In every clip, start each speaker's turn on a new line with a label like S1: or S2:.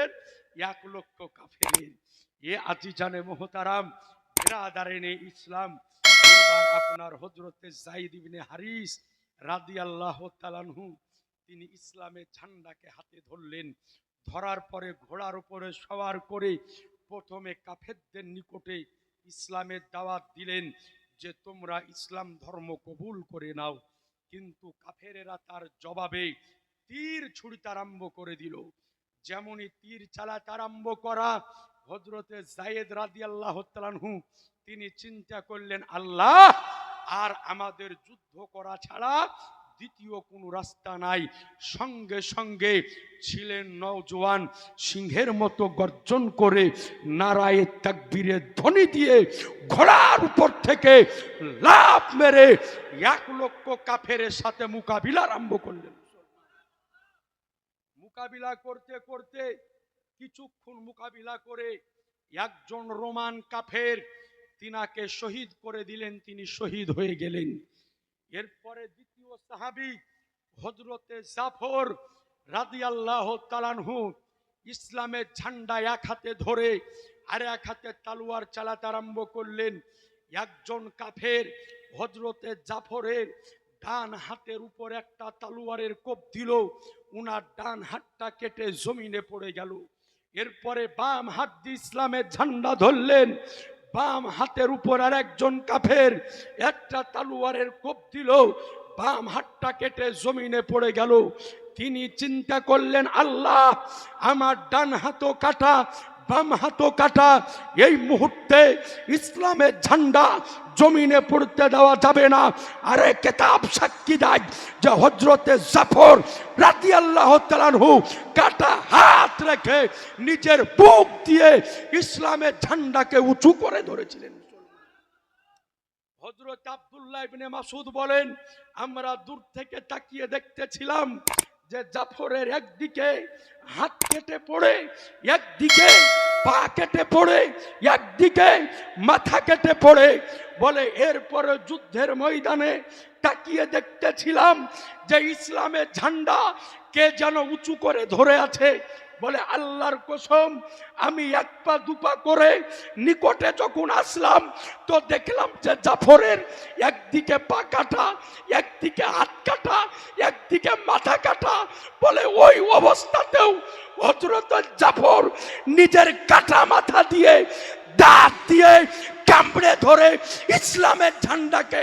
S1: কাফেরের, 1,00,000 কাফেরের। এ আজিজানে মোহতারাম, বিরাদারিনে ইসলাম, এবার আপনার হযরতে যায়েদ ইবনে হারিস রাদিয়াল্লাহু তাআলা আনহু তিনি ইসলামের ঝান্ডাকে হাতে ধরলেন। ধরার পরে ঘোড়ার উপরে সওয়ার করে প্রথমে কাফেরদের নিকটে ইসলামের দাওয়াত দিলেন যে তোমরা ইসলাম ধর্ম কবুল করে নাও। কিন্তু কাফেরেরা তার জবাবে তীর ছুড়তে আরম্ভ করে দিল। যেমনই তীর চালাতে আরম্ভ করা, হযরতে যায়েদ রাদিয়াল্লাহু তাআলা আনহু তিনি চিন্তা করলেন, আল্লাহ, আর আমাদের যুদ্ধ করা ছাড়া দ্বিতীয় কোনো রাস্তা নাই। সঙ্গে সঙ্গে ছিলেন নওজোয়ান, সিংহের মতো গর্জন করে নারায়ে তাকবীরের ধ্বনি দিয়ে ঘোড়ার উপর থেকে লাফ মেরে 1,00,000 কাফেরের সাথে মোকাবিলা আরম্ভ করলেন। মোকাবিলা করতে করতে কিছুক্ষণ মোকাবিলা করে একজন রোমান কাফের তিনাকে শহীদ করে দিলেন, তিনি শহীদ হয়ে গেলেন। এরপরে দ্বিতীয় সাহাবী হযরতে জাফর রাদিয়াল্লাহু তাআলা আনহু ইসলামের ঝান্ডা এক হাতে ধরে আর এক হাতে তলোয়ার চালাতে আরম্ভ করলেন। একজন কাফের হযরতে জাফরের ডান হাতের উপর একটা তলোয়ারের কোপ দিল, উনার ডান হাতটা কেটে জমিনে পড়ে গেল। এরপরে বাম হাত দিয়ে ইসলামের ঝান্ডা ধরলেন। বাম হাতের উপর আর একজন কাফের একটা তলোয়ারের কোপ দিল, বাম হাতটা কেটে জমিনে পড়ে গেল। তিনি চিন্তা করলেন, আল্লাহ, আমার ডান হাতও কাটা, বাম হাতও কাটা, এই মুহূর্তে ইসলামের ঝান্ডা জমিনে পড়তে দেওয়া যাবে না। আরে কিতাব সাক্ষী দেয় যে হযরতে জাফর রাদিয়াল্লাহু তাআলা আনহু কাটা হাত রেখে নিজের বুক দিয়ে ইসলামের ঝান্ডাকে উঁচু করে ধরেছিলেন। হযরত আব্দুল্লাহ ইবনে মাসউদ বলেন, আমরা দূর থেকে তাকিয়ে দেখতেছিলাম যে জাফরের একদিকে হাত কেটে পড়ে, একদিকে পা কেটে পড়ে, একদিকে মাথা কেটে পড়ে। বলে এরপরে যুদ্ধের ময়দানে তাকিয়ে দেখতেছিলাম যে ইসলামের ঝান্ডা কে যেন উঁচু করে ধরে আছে। বলে আল্লাহর কসম, আমি এক পা দুপা করে নিকটে যখন আসলাম তো দেখলাম যে জাফরের একদিকে পা কাটা, একদিকে হাত কাটা, একদিকে মাথা কাটা। বলে ওই অবস্থাতেও হযরত জাফর নিজের কাটা মাথা দিয়ে দাঁত দিয়ে কামড়ে ধরে ইসলামের ঝান্ডাকে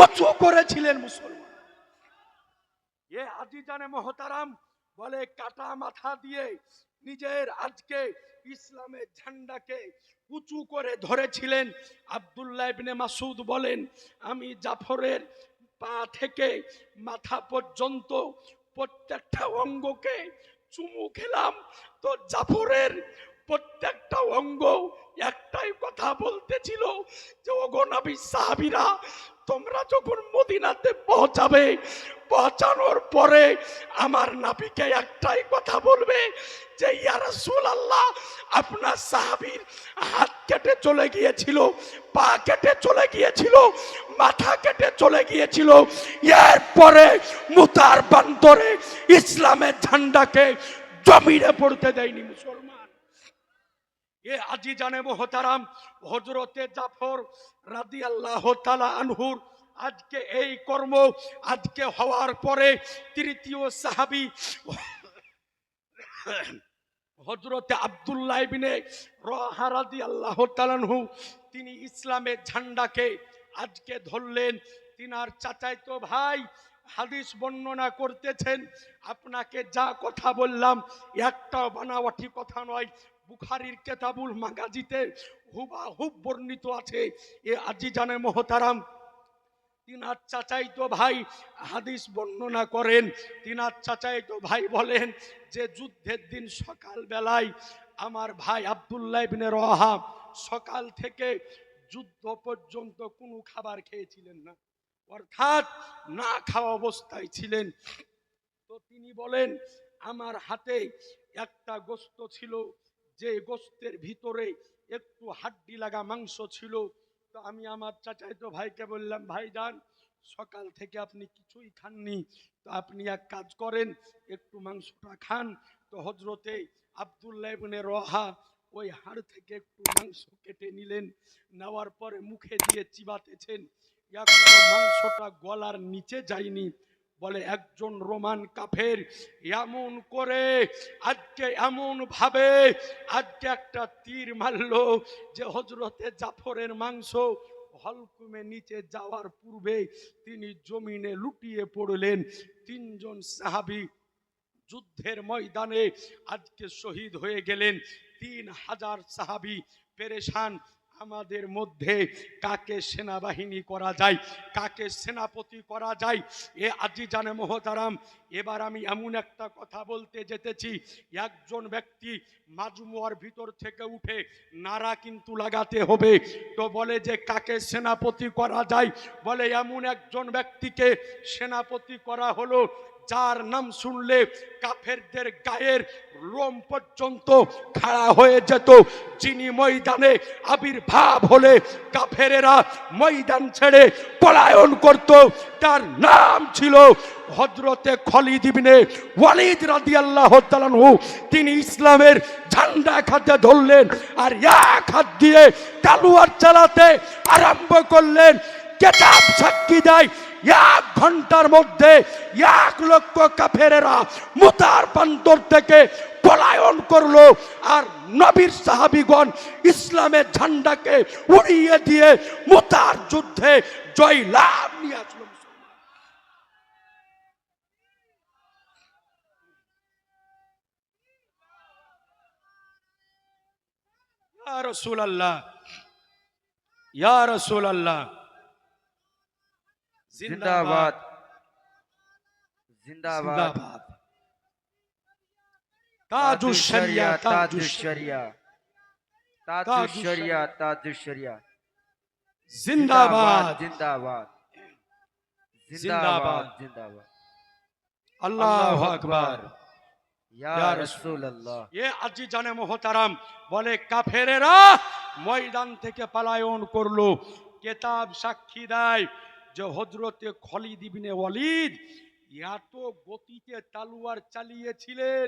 S1: উঁচু করেছিলেন। মুসলমান এ আজিজানে মোহতারাম, বলে কাটা মাথা দিয়ে নিজের আজকে ইসলামের ঝান্ডাকে উঁচু করে ধরেছিলেন। আব্দুল্লাহ ইবনে মাসউদ বলেন, আমি জাফরের পা থেকে মাথা পর্যন্ত প্রত্যেকটা অঙ্গকে চুমু খেলাম। তো জাফরের প্রত্যেকটা অঙ্গ একটাই কথা বলতেছিল যে ওগো নবী সাহাবীরা, তোমরা যখন মদিনাতে পৌঁছাবে, পৌঁছানোর পরে আমার নবীকে একটাই কথা বলবে যে ইয়া রাসূলুল্লাহ, আপনার সাহাবীর হাত কেটে চলে গিয়েছিল, পা কেটে চলে গিয়েছিল, মাথা কেটে চলে গিয়েছিল, এরপরে মুতার বান্তরে ইসলামের ঝান্ডাকে জমিনে পড়তে দেয়নি। মুসলমান এ আজিজানে মোহতারাম, হযরতে জাফর রাদিয়াল্লাহু তাআলা আনহুর আজকে এই কর্ম আজকে হওয়ার পরে তৃতীয় সাহাবী হযরতে আব্দুল্লাহ ইবনে রাওয়াহা রাদিয়াল্লাহু তাআলা আনহু তিনি ইসলামের ঝান্ডাকে আজকে ধরলেন। তিনার চাচাতো ভাই হাদিস বর্ণনা করতেছেন, আপনাকে যা কথা বললাম একটাও বানাওয়াটি কথা নয়, বুখারীর কিতাবুল মাগাজিতে হুবহু বর্ণিত আছে। এ আজিজানে মোহতারাম, তিনার চাচাতো ভাই হাদিস বর্ণনা করেন। তিনার চাচাতো ভাই বলেন যে যুদ্ধের দিন সকাল বেলায় আমার ভাই আব্দুল্লাহ ইবনে রাওয়াহা সকাল থেকে যুদ্ধ পর্যন্ত কোনো খাবার খেয়েছিলেন না, অর্থাৎ না খাওয়া অবস্থায় ছিলেন। তো তিনি বলেন আমার হাতে একটা গোশত ছিল, যে গোশতের ভিতরে একটু হাড্ডি লাগা মাংস ছিল। তো আমি আমার চাচাতো ভাইকে বললাম, ভাইজান সকাল থেকে আপনি কিছুই খাননি, তো আপনি এক কাজ করেন, একটু মাংসটা খান। তো হযরতে আব্দুল্লাহ ইবনে রওয়াহা ওই হাড় থেকে একটু মাংস কেটে নিলেন, নেওয়ার পরে মুখে দিয়ে চিবাতেছেন, এখনো মাংসটা গলার নিচে যায়নি। বলে একজন রোমান কাফের এমন করে আজকে এমন ভাবে আজকে একটা তীর মারলো যে হযরতে জাফরের মাংস হলকুমে নিচে যাওয়ার পূর্বে তিনি জমিনে লুটিয়ে পড়লেন। তিনজন সাহাবী যুদ্ধের ময়দানে আজকে শহীদ হয়ে গেলেন। 3000 সাহাবী পেরেশান। আমাদের মধ্যে কাকে সেনাবাহিনী করা যায়, কাকে সেনাপতি করা যায়? এ আজিজানে মোহতারাম, এবার আমি এমন একটা কথা বলতে যেতেছি, একজন ব্যক্তি মাজমুয়ার ভিতর থেকে উঠে নারা কিন্তু লাগাতে হবে। তো বলে যে কাকে সেনাপতি করা যায়? বলে এমন একজন ব্যক্তিকে সেনাপতি করা হলো যার নাম শুনলে কাফেরদের গায়ের লোম পর্যন্ত খাড়া হয়ে যেত, যিনি ময়দানে আবির্ভাব হলে কাফেরেরা ময়দান ছেড়ে পলায়ন করত। তার নাম ছিল হযরতে খালিদ ইবনে ওয়ালিদ রাদিয়াল্লাহু তাআলা আনহু। তিনি ইসলামের ঝান্ডা হাতে ধরলেন আর এক হাত দিয়ে তলোয়ার চালাতে আরম্ভ করলেন। কিতাব সাক্ষী দেয় 1 ঘন্টার মধ্যে 1 লক্ষ কাফেরেরা মুতার প্রান্তর থেকে পলায়ন করলো। আর নবীর সাহাবীগণ ইসলামের ঝান্ডাকে উড়িয়ে দিয়ে মুতার যুদ্ধে জয়লাভ নিয়ে আসলো। ইয়া রাসূলুল্লাহ, ইয়া রাসূলুল্লাহ,
S2: জিন্দাবাদ জিন্দাবাদ।
S1: তাজুশ শরিয়া, তাজুশ
S2: শরিয়া, তাজুশ শরিয়া, তাজুশ শরিয়া।
S1: জিন্দাবাদ,
S2: জিন্দাবাদ জিন্দাবাদ জিন্দাবাদ।
S1: আল্লাহু আকবার,
S2: ইয়া রাসূলুল্লাহ।
S1: এ আজিজানে মোহতারাম, বলে কাফেরেরা ময়দান থেকে পলায়ন করলো। কিতাব সাক্ষী দেয় যে হযরতে খালিদ ইবনে ওয়ালিদ এত গতিতে তলোয়ার চালিয়েছিলেন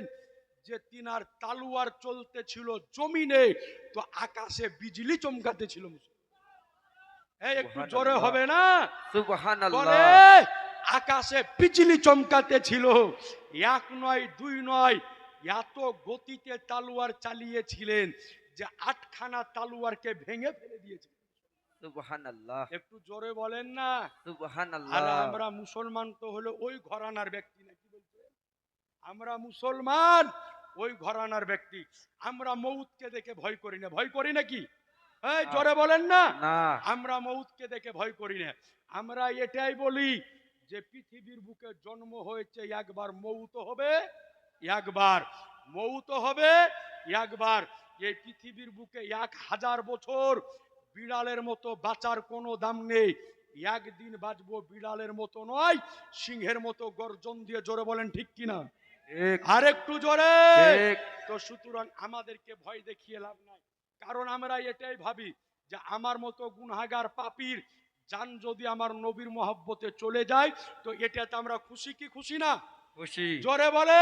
S1: যে তিনার তলোয়ার চলতেছিল জমিনে, তো আকাশে বিজলি চমকাতে ছিল। এই একটু জোরে হবে না?
S2: সুবহানাল্লাহ।
S1: বলে আকাশে বিজলি চমকাতে ছিল। 1 নয় 2 নয়, এত গতিতে তলোয়ার চালিয়েছিলেন যে 8খানা তলোয়ারকে ভেঙে ফেলে দিয়েছিলেন।
S2: সুবহানাল্লাহ।
S1: একটু জোরে বলেন না
S2: সুবহানাল্লাহ।
S1: আর আমরা মুসলমান তো হলো ওই ঘরানার ব্যক্তি নাকি বলছে? আমরা মুসলমান ওই ঘরানার ব্যক্তি। আমরা মউতকে দেখে ভয় করি না। ভয় করি নাকি? এই জোরে বলেন না। আমরা মউতকে দেখে ভয় করি না। আমরা এটাই বলি যে পৃথিবীর বুকে জন্ম হয়েছে একবার, মউত হবে একবার, মউত হবে একবার। এই পৃথিবীর বুকে 1000 বছর বিড়ালের মতো বাঁচার কোনো দাম নেই। একদিন বাঁচবো, বিড়ালের মতো নয়, সিংহের মতো গর্জন দিয়ে। জোরে বলেন ঠিক কিনা? আর একটু জোরে। তো সুতরাং আমাদেরকে ভয় দেখিয়ে লাভ নাই, কারণ আমরা এটাই ভাবি যে আমার মতো গুনাহগার পাপীর জান যদি আমার নবীর মহব্বতে চলে যায় তো এটাতে আমরা খুশি কি খুশি না?
S2: খুশি।
S1: জোরে বলে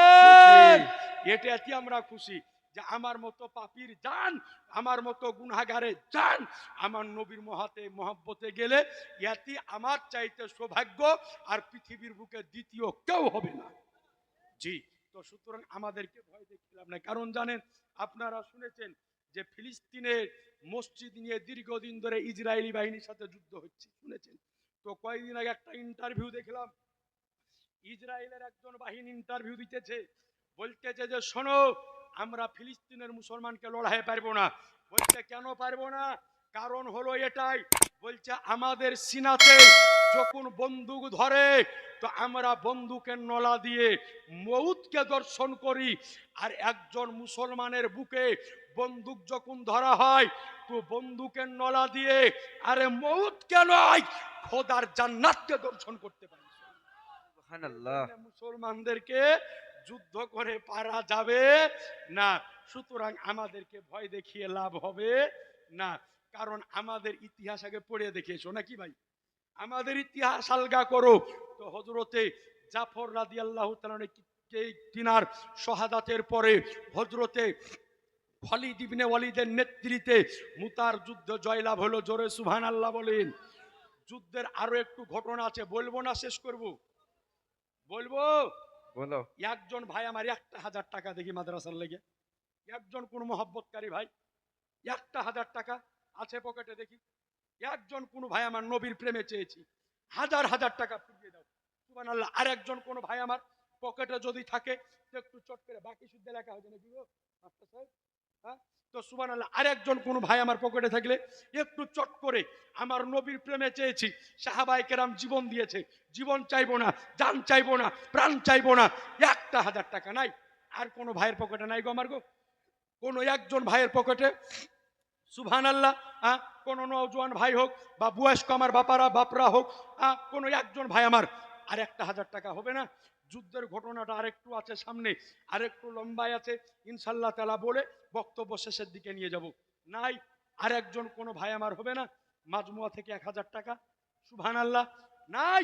S1: এটাতে আমরা খুশি যে আমার মতো পাপীর জান, আমার মতো গুনাহগারের জান আমার নবীর মহব্বতে গেলে এতে আমার চাইতে সৌভাগ্য আর পৃথিবীর বুকে দ্বিতীয় কেউ হবে না। জি, তো সুতরাং আমাদেরকে ভয় দেখিলাম না। কারণ জানেন, আপনারা শুনেছেন যে ফিলিস্তিনের মসজিদ নিয়ে দীর্ঘদিন ধরে ইসরায়েলি বাহিনীর সাথে যুদ্ধ হচ্ছে, শুনেছেন? তো কয়েকদিন আগে একটা ইন্টারভিউ দেখলাম, ইসরায়েলের একজন বাহিনী ইন্টারভিউ দিতেছে, বলতেছে যে শোনো, আমরা ফিলিস্তিনের মুসলমানকে লড়াই পারবো না। বলছে কেন পারবো না? কারণ হলো এটাই, বলছে আমাদের সিনাতে যখন বন্দুক ধরে তো আমরা বন্দুকের নলা দিয়ে মউতকে দর্শন করি, আর একজন মুসলমানের বুকে বন্দুক যখন ধরা হয় তো বন্দুকের নলা দিয়ে আরে মউতকে নয় খোদার জান্নাতকে দর্শন করতে পারি। সুবহানাল্লাহ। মুসলমানদেরকে যুদ্ধ করে পারা যাবে না। সুতরাং আমাদেরকে ভয় দেখিয়ে লাভ হবে না, কারণ আমাদের ইতিহাস আগে পড়ে দেখিয়েছো নাকি ভাই? আমাদের ইতিহাস আলগা করো। তো হযরতে জাফর রাদিয়াল্লাহু তাআলা তিনার শাহাদাতের পরে হযরতে খালিদ ইবনে ওয়ালিদের নেতৃত্বে মুতার যুদ্ধ জয়লাভ হলো। জোরে সুবহানাল্লাহ বলেন। যুদ্ধের আরো একটু ঘটনা আছে, বলবো না শেষ করব? বলবো।
S2: বলো।
S1: একজন ভাই আমার 1,000 টাকা দেখি মাদ্রাসার লেগে, একজন কোন মহব্বতকারী ভাই 1,000 টাকা আছে পকেটে দেখি, একজন কোন ভাই আমার নবীর প্রেমে চেয়েছি, হাজার হাজার টাকা ফুরিয়ে দাও সুবহানাল্লাহ। আর একজন কোন ভাই আমার পকেটে যদি থাকে তো একটু চট করে, বাকি শুদ্ধ লেখা হবে নাকি গো মাস্টার সাহেব? হ্যাঁ, তো সুবহানাল্লাহ। আর একজন কোন ভাই আমার পকেটে থাকলে একটু চট করে, আমার নবীর প্রেমে চেয়েছি, সাহাবায়ে কেরাম জীবন দিয়েছে, জীবন চাইবো না, জান চাইবো না, প্রাণ চাইবো না, 1,000 টাকা নাই। আর কোন ভাইয়ের পকেটে নাই গো আমার গো? কোন একজন ভাইয়ের পকেটে সুবহানাল্লাহ, কোন নওজোয়ান ভাই হোক বা বয়স্ক আমার বাপরা হোক, কোন একজন ভাই আমার আর 1,000 টাকা হবে না? যুদ্ধের ঘটনাটা আরেকটু আছে সামনে, আরেকটু লম্বায় আছে, ইনশাআল্লাহ তাআলা বলে বক্তব্য শেষের দিকে নিয়ে যাব। নাই আর একজন কোন ভাই আমার হবে না মাজমুয়া থেকে 1,000 টাকা? সুবহানাল্লাহ। নাই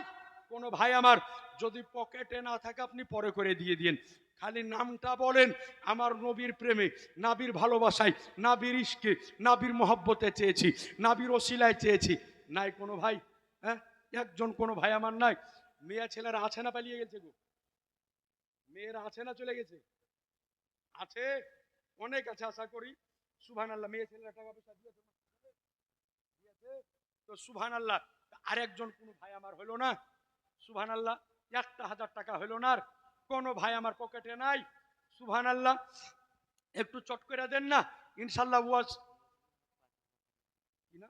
S1: কোন ভাই আমার, যদি পকেটে না থাকে আপনি পরে করে দিয়ে দিন, খালি নামটা বলেন, আমার নবীর প্রেমে, নাবির ভালোবাসায়, নাবির ইশকে, নাবির মহব্বতে চেয়েছি, নাবির ওসিলায় চেয়েছি। নাই কোনো ভাই? হ্যাঁ, একজন কোনো ভাই আমার নাই? মেয়ে ছেলেরা আছে না পালিয়ে গেছে গো? মেয়েরা আছে না চলে গেছে? আছে, অনেক আছে আশা করি। সুবহানাল্লাহ। মেয়ে ছেলেরা টাকা পয়সা দিয়েছে, দিয়েছে তো সুবহানাল্লাহ। আর একজন কোন ভাই আমার হলো না? সুবহানাল্লাহ। 1,000 টাকা হলো না? আর কোন ভাই আমার পকেটে নাই? সুবহানাল্লাহ। একটু চট করে দেন না ইনশাআল্লাহ। ওয়াজ কি না,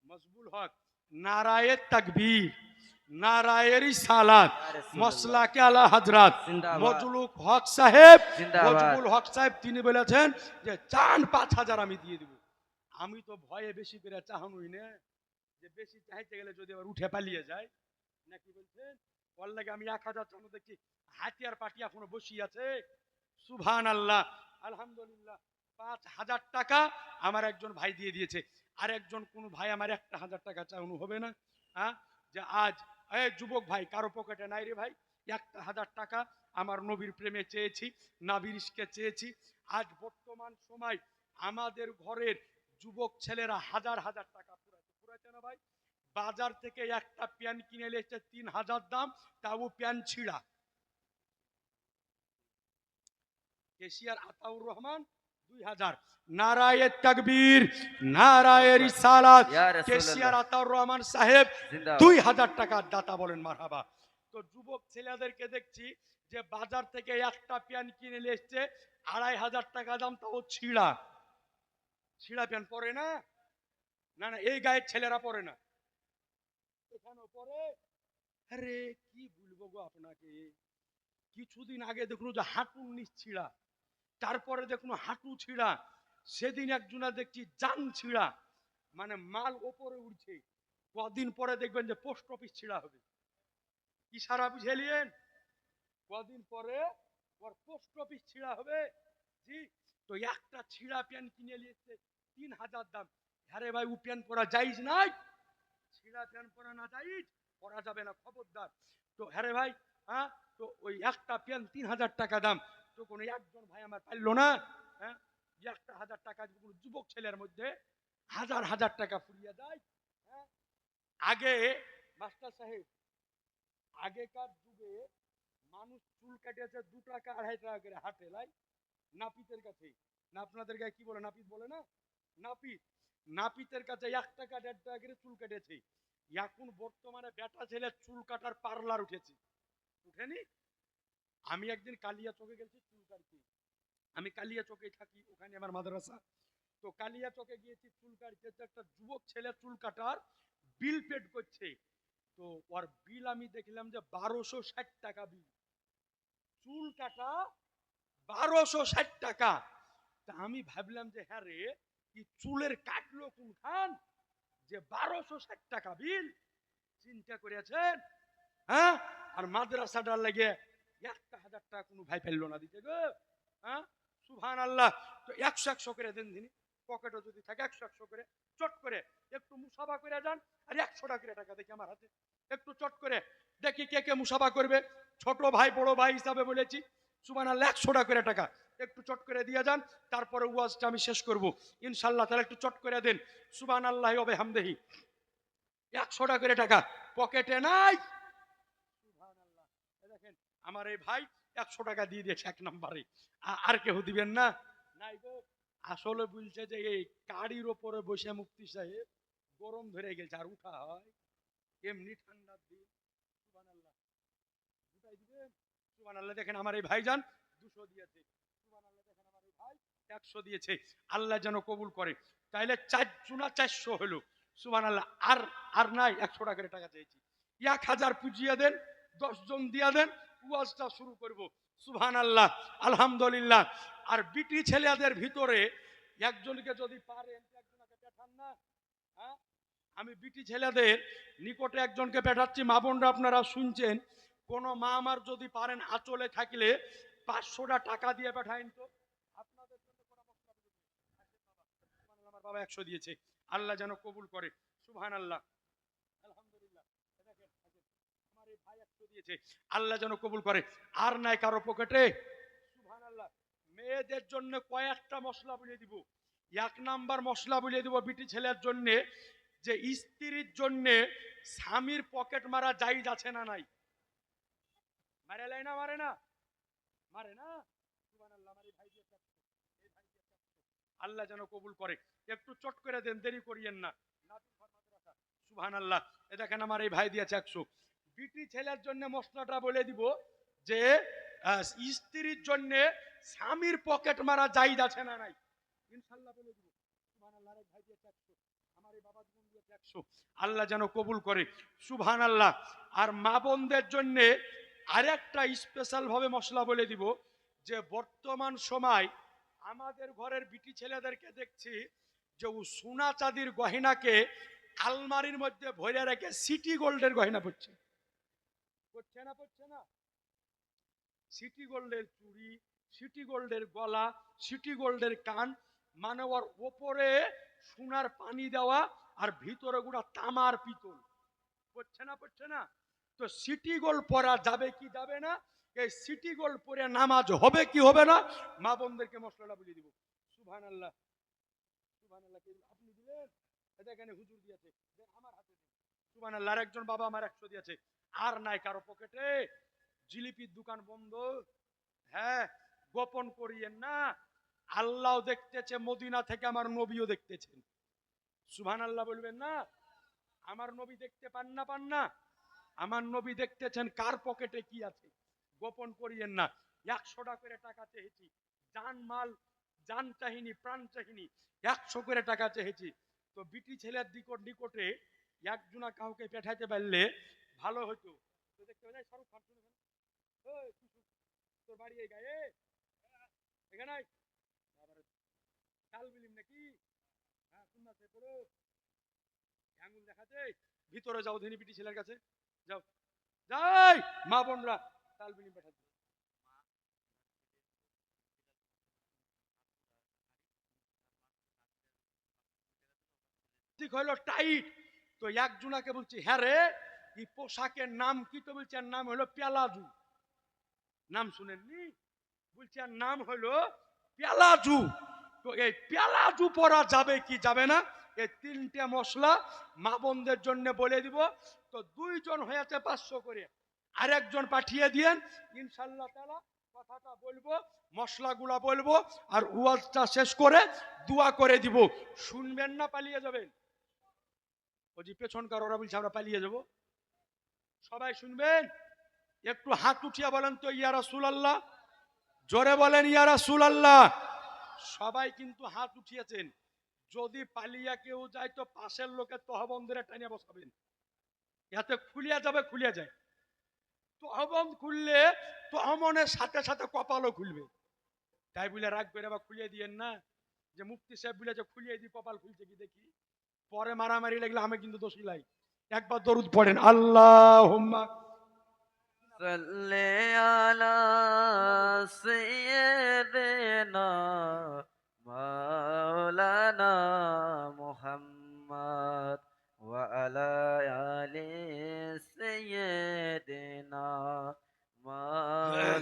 S1: মজবুল হক, নারায়ে তাকবীর, নারায়ে রিসালাত, মাসলাকে আলা হযরত মজলুক হক সাহেব, মজবুল হক সাহেব, তিনি বলেছেন যে চান 5,000 আমি দিয়ে দেব। আমি তো ভয়ে বেশি করে চাহানুই না, যে বেশি চাইতে গেলে যদি আবার উঠে পালিয়ে যায় নাকি বলছেন। ওর লাগে আমি 1,000 চানো দেখছি, হাতিয়ার পাটি এখনো বসি আছে। সুবহানাল্লাহ, আলহামদুলিল্লাহ। 5,000 টাকা আমার একজন ভাই দিয়ে দিয়েছে। আর একজন কোন ভাই আমার 1,000 টাকা চাউনি হবে না? হ্যাঁ, যে আজ এই যুবক ভাই কারো পকেটে নাই রে ভাই, 1,000 টাকা আমার নবীর প্রেমে চেয়েছি, নাবির ইশকে চেয়েছি। আজ বর্তমান সময় আমাদের ঘরের যুবক ছেলেরা হাজার হাজার টাকা পুরাইছে না ভাই? বাজার থেকে একটা প্যান কিনে এসেছে 3,000 দাম, তাও প্যান ছিঁড়া। কেশিয়ার আতাউর রহমান 2,000। নারায়ে তাকবীর, নারায়ে রিসালাত। কেশিয়ার আতাউর রহমান সাহেব 2,000 টাকার দাতা, বলেন মারহাবা। তো যুবক ছেলেদেরকে দেখছি যে বাজার থেকে একটা প্যান কিনে নিয়ে এসছে 2,500 টাকা দাম, তাও ছিঁড়া। ছিঁড়া প্যান পরে না? না না, এই গায়ের ছেলেরা পরে না, এখানেও পরে। আরে কি বলবো গো আপনাকে, কিছুদিন আগে দেখুন যে হাঁটুর নিচ ছিঁড়া, তারপরে দেখুন হাঁটু ছিঁড়া, সেদিন একজনা দেখছি জান ছিঁড়া, মানে মাল ওপরে উঠছে। কদিন পরে দেখবেন যে পোস্ট অফিস ছিঁড়া হবে। ইশারা বুঝেলিয়েন? কদিন পরে ওর পোস্ট অফিস ছিঁড়া হবে। জি, তো একটা ছিঁড়া প্যান্ট কিনে নিয়েছে 3,000 দাম। আরে ভাই, ও প্যান্ট পরা জায়েজ নাই, ছিঁড়া প্যান্ট পরা না জায়েজ, পরা যাবে না, খবরদার। তো হ্যাঁ ভাই, হ্যাঁ, তো ওই একটা প্যান্ট 3,000 টাকা দাম, তো কোনো একজন ভাই আমার পারলো না? হ্যাঁ, 1,000 টাকা কোনো যুবক ছেলের মধ্যে হাজার হাজার টাকা ফুরিয়ে যায়। হ্যাঁ, আগে মাস্টার সাহেব, আগেকার যুগে মানুষ চুল কাটিয়েছে 2 টাকা 2.5 টাকা করে হাটে লাই, নাপিতের কাছে। না আপনাদের গায়ে কি বলে, নাপিত বলে না? নাপিত, নাপিতের কাছে 1 টাকা 1.5 টাকা করে চুল কাটেছে। এখন বর্তমানে বেটা ছেলে চুল কাটার পার্লার উঠেছে, উঠেনি? আমি একদিন কালিয়া চকে গেছি চুল কাটতে, আমি কালিয়া চকে থাকি, ওখানে আমার মাদ্রাসা। তো কালিয়া চকে গিয়েছি চুল কাটতে, একটা যুবক ছেলে চুল কাটার বিল পেড করছে। তো ওর বিল আমি দেখলাম যে 1260 টাকা বিল, চুল কাটা 1260 টাকা। তা আমি ভাবলাম যে হ্যাঁ রে, কি চুলের কাটলো কোনখান যে 1260 টাকা বিল? চিন্তা করেছেন? হ্যাঁ, আর মাদ্রাসাটার লাগে 1,000 টাকা কোনো ভাই ফেললো না দিতে গো। হ্যাঁ, সুবহানাল্লাহ। তো 100-100 করে দেন দিন, পকেটে যদি থাকে 100-100 করে, চট করে একটু মুসাফা করে যান। আর 100 টাকা করে টাকা দেখি আমার হাতে, একটু চট করে দেখি কে কে মুসাফা করবে। ছোট ভাই বড় ভাই হিসাবে বলেছি, সুবহানাল্লাহ 100 টাকা করে টাকা একটু চট করে দিয়ে যান, তারপরে ওয়াজটা আমি শেষ করব ইনশাআল্লাহ। তাহলে একটু চট করে দেন, সুবহানাল্লাহি ওয়া বিহামদিহি। 100 টাকা করে টাকা পকেটে নাই, সুবহানাল্লাহ। দেখেন আমার এই ভাই 100 টাকা দিয়ে দিয়েছে এক নম্বরে। আর কেউ দিবেন না? নাই গো। আসলে বলছে যে এই গাড়ির ওপরে বসে মুফতি সাহেব গরম ধরে গেছে, আর উঠা হয় এমনি ঠান্ডার দিন, সুবহানাল্লাহ। উঠাই দিবেন, সুবহানাল্লাহ। দেখেন আমার এই ভাইজান 200 দিয়েছে, সুবহানাল্লাহ। দেখেন আমার এই ভাই 100 দিয়েছে, আল্লাহ যেন কবুল করে। তাইলে 4 জুনা 400 হলো, সুবহানাল্লাহ। আর আর নাই, 100 টাকা করে টাকা চেয়েছি। 1000 পুজিয়ে দেন, 10 জন দিয়া দেন, ওয়াজটা শুরু করব, সুবহানাল্লাহ, আলহামদুলিল্লাহ। আর বিটি ছেলেদের ভিতরে একজনকে যদি পারেন একজনকে পাঠান না, হ্যাঁ? আমি বিটি ছেলেদের নিকটে একজনকে পাঠাচ্ছি, মা বোনরা আপনারা শুনছেন, কোন মা আমার যদি পারেন আঁচলে থাকলে 500টা টাকা দিয়ে পাঠাইন তো, আপনাদের জন্য কোনো মশলা দিবেন না। সুবহানাল্লাহ, আমার বাবা 100 দিয়েছে, আল্লাহ যেন কবুল করে, সুবহানাল্লাহ, আলহামদুলিল্লাহ। দেখেন আমার এই ভাই 100 দিয়েছে, আল্লাহ যেন কবুল করে। আর নাই কারো পকেটে, সুবহানাল্লাহ। মেয়েদের জন্য কয়েকটা মশলা বলে দিব। 1 নাম্বার মশলা বলে দিব বিটি ছেলের জন্য, যে স্ত্রীর জন্য স্বামীর পকেট মারা জায়েজ আছে না নাই? মারে লাই না, মারে না, মারে না, সুবহানাল্লাহ। আমার এই ভাই দিয়ে 100, এই ভাই দিয়ে 100, আল্লাহ যেন কবুল করে। একটু চট করে দেন, দেরি করিয়েন না, নাবিল ঘর মাদ্রাসা, সুবহানাল্লাহ। এ দেখেন আমার এই ভাই দিয়েছে 100। বিটি ছেলের জন্য মশলাটা বলে দিব, যে স্ত্রীর জন্য স্বামীর পকেট মারা জায়েজ আছে না নাই, ইনশাআল্লাহ বলে দিব, সুবহানাল্লাহ। এই ভাই দিয়েছে 100, আমার এই বাবা জীবন দিয়েছে 100, আল্লাহ যেন কবুল করে, সুবহানাল্লাহ। আর মা বোনদের জন্য আরেকটা স্পেশাল ভাবে মশলা বলে দিব, যে বর্তমান সময় আমাদের ঘরের বিটি ছেলেদেরকে দেখছি যে ও সোনা চাঁদির গয়নাকে আলমারির মধ্যে ভরে রেখে সিটি গোল্ডের গয়না পড়ছে, পড়ছে না, পড়ছে না? সিটি গোল্ডের চুড়ি, সিটি গোল্ডের গলা, সিটি গোল্ডের কান, মানে ওর ওপরে সোনার পানি দেওয়া, আর ভিতরে গুড়া তামার পিতল, পড়ছে না, পড়ছে না? তো সিটি গোল্ড পরা যাবে কি যাবে না? এই সিটি গোল্ড পরে নামাজ হবে কি হবে না? মা বোনদেরকে মশলাটা বলে দিব, সুবহানাল্লাহ, সুবহানাল্লাহ। আপনি দিলেন, এখানে হুজুর দিয়েছে, আমার হাতে দিন, সুবহানাল্লাহ। আর একজন বাবা আমার 100 দিয়েছে। আর নাই কারো পকেটে? জিলিপির দোকান বন্ধ, হ্যাঁ, গোপন করিয়েন না, আল্লাহ দেখতেছে, মদিনা থেকে আমার নবীও দেখতেছেন, সুবহানাল্লাহ বলবেন না? আমার নবী দেখতে পান না, পান না? আমার নবী দেখতেছেন কার পকেটে কি আছে, গোপন করিয়েন না। 100 টাকা করে টাকা চেয়েছি, জান মাল, জান চাহিনি, প্রাণ চাহিনি, 100 করে টাকা চেয়েছি। তো বিটি ছেলের নিকটে একজনা কাউকে পাঠাইতে পারলে ভালো হতো। তো দেখতে পাই শাহরুখ খান, শুনবেন, তোর বাড়ি এই গায়ে, এখানে কাল বিলিম নাকি, হ্যাঁ শুনতে পড়ো, আঙুল দেখাতে, ভিতরে যাও ধনী বিটি ছেলের কাছে, যাও, যাই মা বোনরা তাল বিলিম পাঠাতে, ঠিক হলো টাইট। তো একজনাকে বলছি, হ্যাঁ রে এই পোশাকের নাম কি? তো বলছে এর নাম হলো পেলাজু। নাম শুনেননি? বলছে এর নাম হলো পেলাজু। তো এই পেলাজু পরা যাবে কি যাবে না, এই 3টে মশলা মা বোনদের জন্য বলে দিব। তো 2 জন হয়েছে 500 করে, আরেকজন পাঠিয়ে দিয়েন, ইনশাআল্লাহ তাআলা কথাটা বলবো, মশলাগুলা বলবো, আর ওয়াজটা শেষ করে দোয়া করে দিব। শুনবেন না পালিয়ে যাবেন? ওই যে পেছনকার ওরা বলছে আমরা পালিয়ে যাব, সবাই শুনবেন? একটু হাত উঠিয়ে বলেন তো ইয়া রাসূলুল্লাহ, জোরে বলেন ইয়া রাসূলুল্লাহ। সবাই কিন্তু হাত উঠিয়েছেন। যদি পালিয়া কেউ যায় তো পাশের লোকের তহবন্দরে টানিয়ে বসাবেন, এতে খুলিয়া যাবে, খুলিয়া যায়। তহবন্দ খুললে তহমনের সাথে সাথে কপালও খুলবে, তাই বলে রাগ করে বা খুলিয়ে দিয়েন না, যে মুফতি সাহেব বলে যে খুলিয়ে দিই কপাল খুলছে কি দেখি, পরে মারামারি লাগলে আমি কিন্তু দোষী লাই। একবার দরুদ পড়েন, আল্লাহুম্মা
S2: সাল্লি আলা সাইয়্যিদিনা মাওলানা মুহাম্মদ ওয়া আলা আলি সাইয়্যিদিনা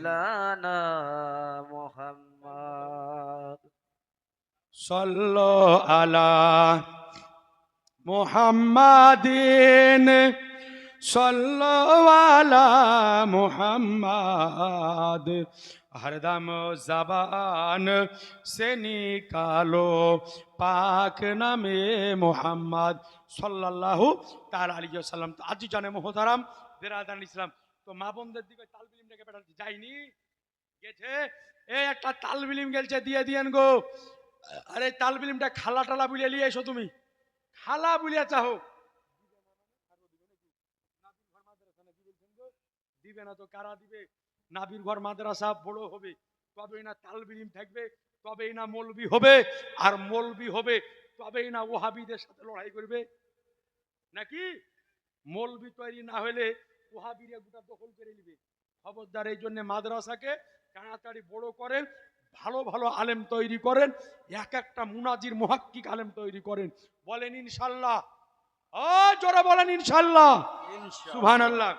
S2: مولانا محمد
S1: সাল্লু আলা মুহাম্মাদিন সাল্লু আলা মুহাম্মাদ हरदम जबान से निकालो पाक नामे मोहम्मद सल्लल्लाहु ताला अलैहि वसल्लम। तो आज जाने मोहताराम बिरादान इस्लाम तो মা বোনদের দিকে তালবিলিম ডেকে পাঠাচ্ছি যায়নি গেছে এই একটা তালবিলিম গেলছে দিয়ে দিয়েন গো। আরে তালবিলিমটা খালা টালা বুলিয়ে নিয়ে এসো তুমি খালা বুলিয়া চাহো দিবে না তো কারা দিবে। নাবির ঘর মাদ্রাসা বড় হবে তবেই না তালবিলিম থাকবে তবেই না মৌলবি হবে আর মৌলবি হবে তবেই না ওহাবিদের সাথে লড়াই করবে নাকি। মৌলবি তৈরি না হলে ওহাবিরা গোটা দখল করে নিবে। খবরদার এই জন্য মাদ্রাসাকে তাড়াতাড়ি বড় করেন ভালো ভালো আলেম তৈরি করেন এক একটা মুনাজির মুহাক্কিক আলেম তৈরি করেন বলেন ইনশাআল্লাহ। ও জোরে বলেন ইনশাআল্লাহ সুবহানাল্লাহ।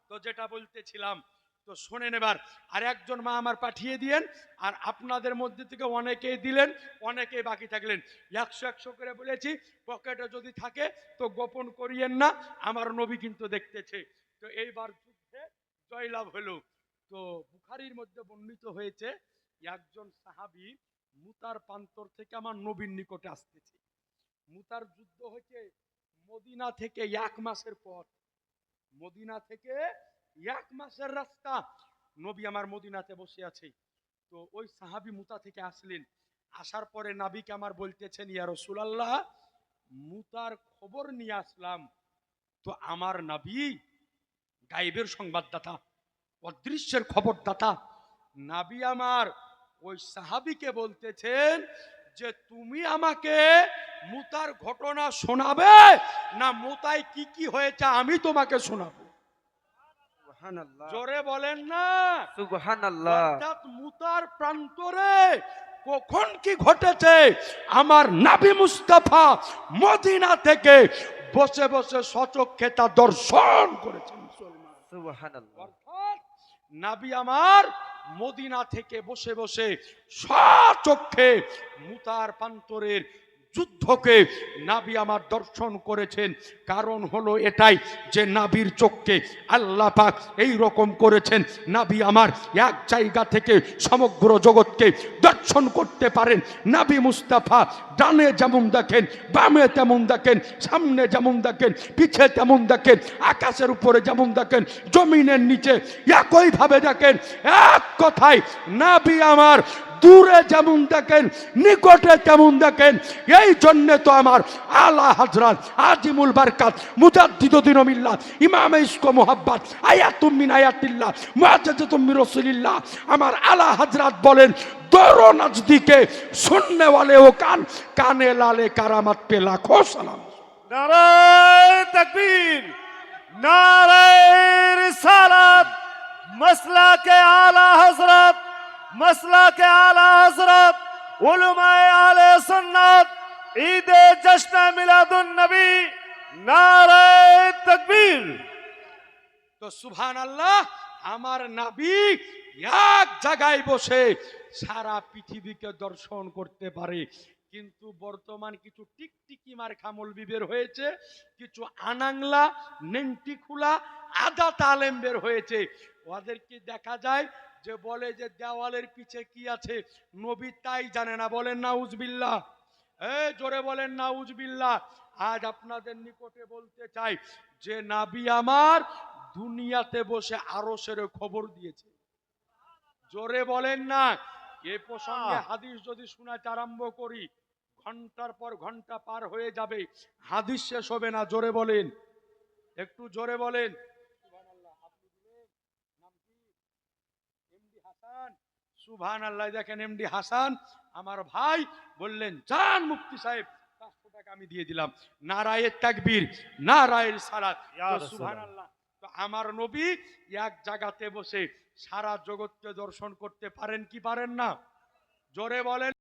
S1: তো যেটা বলতেছিলাম তো শোনেন এবার আর একজন মা আমার পাঠিয়ে দিয়েন আর আপনাদের মধ্যে থেকে অনেকেই দিলেন অনেকেই বাকি থাকলেন 100 করে বলেছি পকেটে যদি থাকে তো গোপন করিয়েন না আমার নবী কিন্তু দেখতেছে। তো এইবার যুদ্ধে জয়লাভ হলো। তো বুখারীর মধ্যে বর্ণিত হয়েছে একজন সাহাবী মুতার প্রান্তর থেকে আমার নবীর নিকটে আসতেছে। মুতার যুদ্ধ হয়েছে মদিনা থেকে 1 মাসের পর। মদিনা থেকে 1 মাসের রাস্তা নবী আমার মদিনাতে বসে আছে। তো ওই সাহাবী মুতা থেকে আসলেন আসার পরে নবীকে আমার বলতেছেন ইয়া রাসূলুল্লাহ মুতার খবর নিয়ে আসলাম। তো আমার নবী গায়েবের সংবাদদাতা অদৃশ্যের খবরদাতা নবী আমার ওই সাহাবীকে বলতেছেন যে তুমি আমাকে মুতার ঘটনা শোনাবে না মুতায় কি কি হয়েছে আমি তোমাকে শোনাবো। জোরে বলেন না সুবহানাল্লাহ। অর্থাৎ মুতার প্রান্তরে কখন কি ঘটেছে আমার নবী মুস্তাফা মদিনা থেকে বসে বসে সচক্ষে তা দর্শন করেছেন সুবহানাল্লাহ। অর্থাৎ নবী আমার মদিনা থেকে বসে বসে সচক্ষে মুতার প্রান্তরের যুদ্ধকে নবী আমার দর্শন করেছেন। কারণ হলো এটাই যে নবীর চোখকে আল্লাহ পাক এই রকম করেছেন নবী আমার এক জায়গা থেকে সমগ্র জগৎকে দর্শন করতে পারেন। নবী মুস্তাফা ডানে যেমন দেখেন বামে তেমন দেখেন সামনে যেমন দেখেন পিছে তেমন দেখেন আকাশের উপরে যেমন দেখেন জমিনের নিচে একই ভাবে দেখেন। এক কথায় নবী আমার দূরে যেমন দেখেন নিকটে তেমন দেখেন। এই জন্য তো আমার আলা হযরত আজিমুল বারকাত মুজাদ্দিদুদ্দিন মিল্লাহ ইমামে ইশক মুহাব্বত আয়াতুম মিন আয়াতিল্লাহ মুআজ্জাজাতুম মির রাসূলিল্লাহ আমার আলা হযরত বলেন দরো নজদিকে सुनने वाले वो काने लाले करामत पे लाखों सलाम।
S3: नारे तकबीर नारे रिसालत मसला के आला हजरत मसला के आला हजरत उलमाए आले सुन्नत ईद जश्न मिलादुन नबी नारे तकबीर।
S1: तो सुभान अल्लाह আমার নবী এক জায়গায় বসে সারা পৃথিবীকে দর্শন করতে পারে। কিন্তু বর্তমান কিছু টিকটিকি মার্কা মৌলবি বের হয়েছে কিছু আনাংলা নেংটি খোলা আদা তালেম বের হয়েছে। ওদেরকে দেখা যায় যে বলে যে দেওয়ালের পিছে কি আছে নবী তাই জানে না। বলেন নাউজুবিল্লাহ। এই জোরে বলেন নাউজুবিল্লাহ। আজ আপনাদের নিকটে বলতে চাই যে নবী আমার দুনিয়াতে বসে আরশের খবর দিয়েছে। জোরে বলেন না। এই প্রসঙ্গে হাদিস যদি শোনাতে আরম্ভ করি ঘন্টার পর ঘন্টা পার হয়ে যাবে হাদিস শেষ হবে না। জোরে বলেন একটু জোরে বলেন সুবহানাল্লাহ। আপনি দিলেন নাম কি এমডি হাসান সুবহানাল্লাহ। দেখেন এমডি হাসান আমার ভাই বললেন জান মুফতি সাহেব 500 টাকা আমি দিয়ে দিলাম। নারায়ে তাকবীর নারায়ে রিসালাত সুবহানাল্লাহ। তো আমার নবী এক জায়গাতে বসে সারা জগৎকে দর্শন করতে পারেন কি পারেন না? জোরে বলেন।